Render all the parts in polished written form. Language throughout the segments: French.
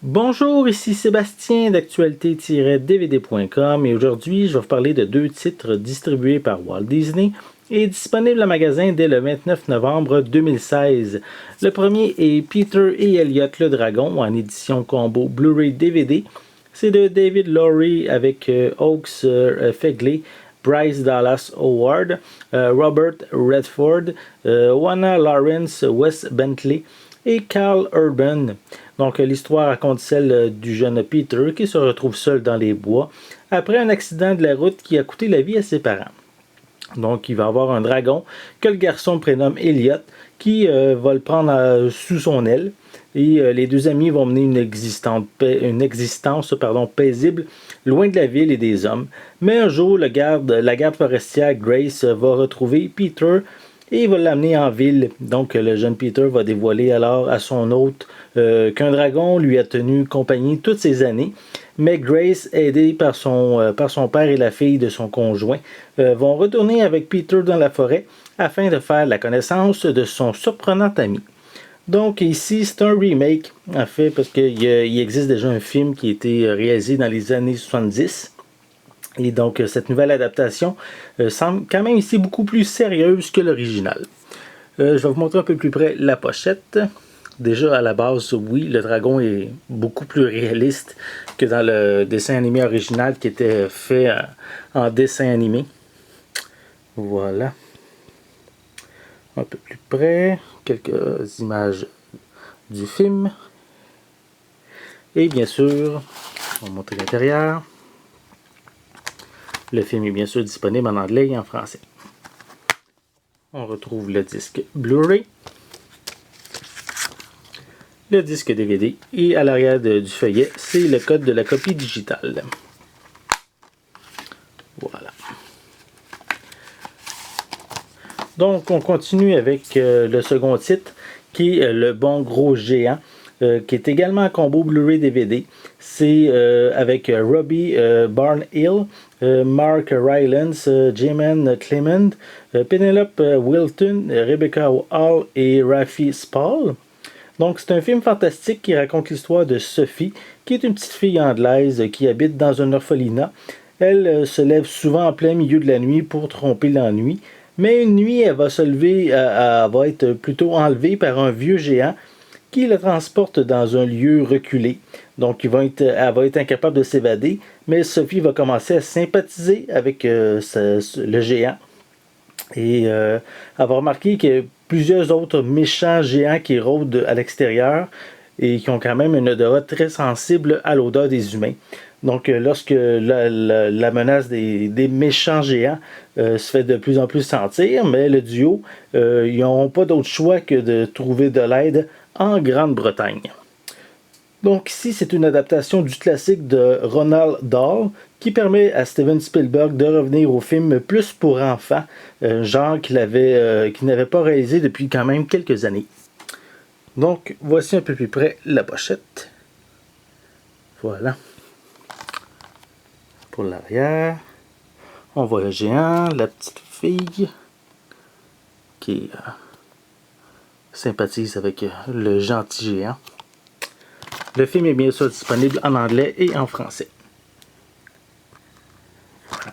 Bonjour, ici Sébastien d'actualité-dvd.com et aujourd'hui je vais vous parler de deux titres distribués par Walt Disney et disponibles en magasin dès le 29 novembre 2016. Le premier est Peter et Elliot le Dragon en édition combo Blu-ray DVD. C'est de David Lowery avec Oaks Fegley, Bryce Dallas Howard, Robert Redford, Wana Lawrence, Wes Bentley et Carl Urban. Donc, l'histoire raconte celle du jeune Peter qui se retrouve seul dans les bois après un accident de la route qui a coûté la vie à ses parents. Donc, il va avoir un dragon que le garçon prénomme Elliot qui va le prendre sous son aile. Et les deux amis vont mener une existence paisible, loin de la ville et des hommes. Mais un jour, la garde forestière Grace va retrouver Peter et il va l'amener en ville. Donc, le jeune Peter va dévoiler alors à son hôte qu'un dragon lui a tenu compagnie toutes ces années. Mais Grace, aidée par son père et la fille de son conjoint, vont retourner avec Peter dans la forêt afin de faire la connaissance de son surprenant ami. Donc ici, c'est un remake, en fait, parce qu'il existe déjà un film qui a été réalisé dans les années 70. Et donc, cette nouvelle adaptation semble quand même ici beaucoup plus sérieuse que l'original. Je vais vous montrer un peu plus près la pochette. Déjà, à la base, oui, le dragon est beaucoup plus réaliste que dans le dessin animé original qui était fait en dessin animé. Voilà. Un peu plus près, quelques images du film. Et bien sûr, on va montrer l'intérieur. Le film est bien sûr disponible en anglais et en français. On retrouve le disque Blu-ray, le disque DVD et à l'arrière du feuillet, c'est le code de la copie digitale. Voilà. Donc, on continue avec le second titre qui est Le Bon Gros Géant, qui est également un combo Blu-ray DVD. C'est avec Robbie Barnhill, Mark Rylance, Jayman Clement, Penelope Wilton, Rebecca Hall et Rafi Spall. Donc, c'est un film fantastique qui raconte l'histoire de Sophie, qui est une petite fille anglaise qui habite dans un orphelinat. Elle se lève souvent en plein milieu de la nuit pour tromper l'ennui. Mais une nuit, elle va se lever, elle va être plutôt enlevée par un vieux géant qui la transporte dans un lieu reculé. Donc, elle va être incapable de s'évader, mais Sophie va commencer à sympathiser avec le géant. Et elle va remarquer qu'il y a plusieurs autres méchants géants qui rôdent à l'extérieur et qui ont quand même une odorat très sensible à l'odeur des humains. Donc, lorsque la menace des méchants géants se fait de plus en plus sentir, mais le duo, ils n'auront pas d'autre choix que de trouver de l'aide en Grande-Bretagne. Donc ici, c'est une adaptation du classique de Roald Dahl qui permet à Steven Spielberg de revenir au film plus pour enfants, genre qu'il n'avait pas réalisé depuis quand même quelques années. Donc, voici un peu plus près la pochette. Voilà. Pour l'arrière, on voit le géant, la petite fille qui sympathise avec le gentil géant. Le film est bien sûr disponible en anglais et en français. Voilà.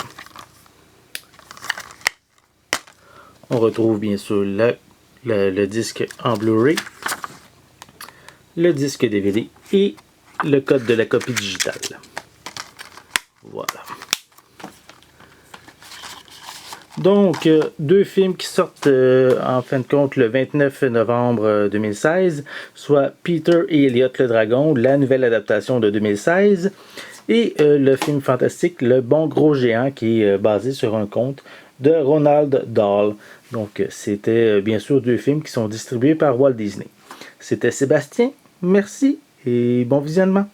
On retrouve bien sûr le disque en Blu-ray, le disque DVD et le code de la copie digitale. Voilà. Donc, deux films qui sortent en fin de compte le 29 novembre 2016, soit Peter et Elliot le Dragon, la nouvelle adaptation de 2016, et le film fantastique Le Bon Gros Géant qui est basé sur un conte de Roald Dahl. Donc, c'était bien sûr deux films qui sont distribués par Walt Disney. C'était Sébastien, merci et bon visionnement.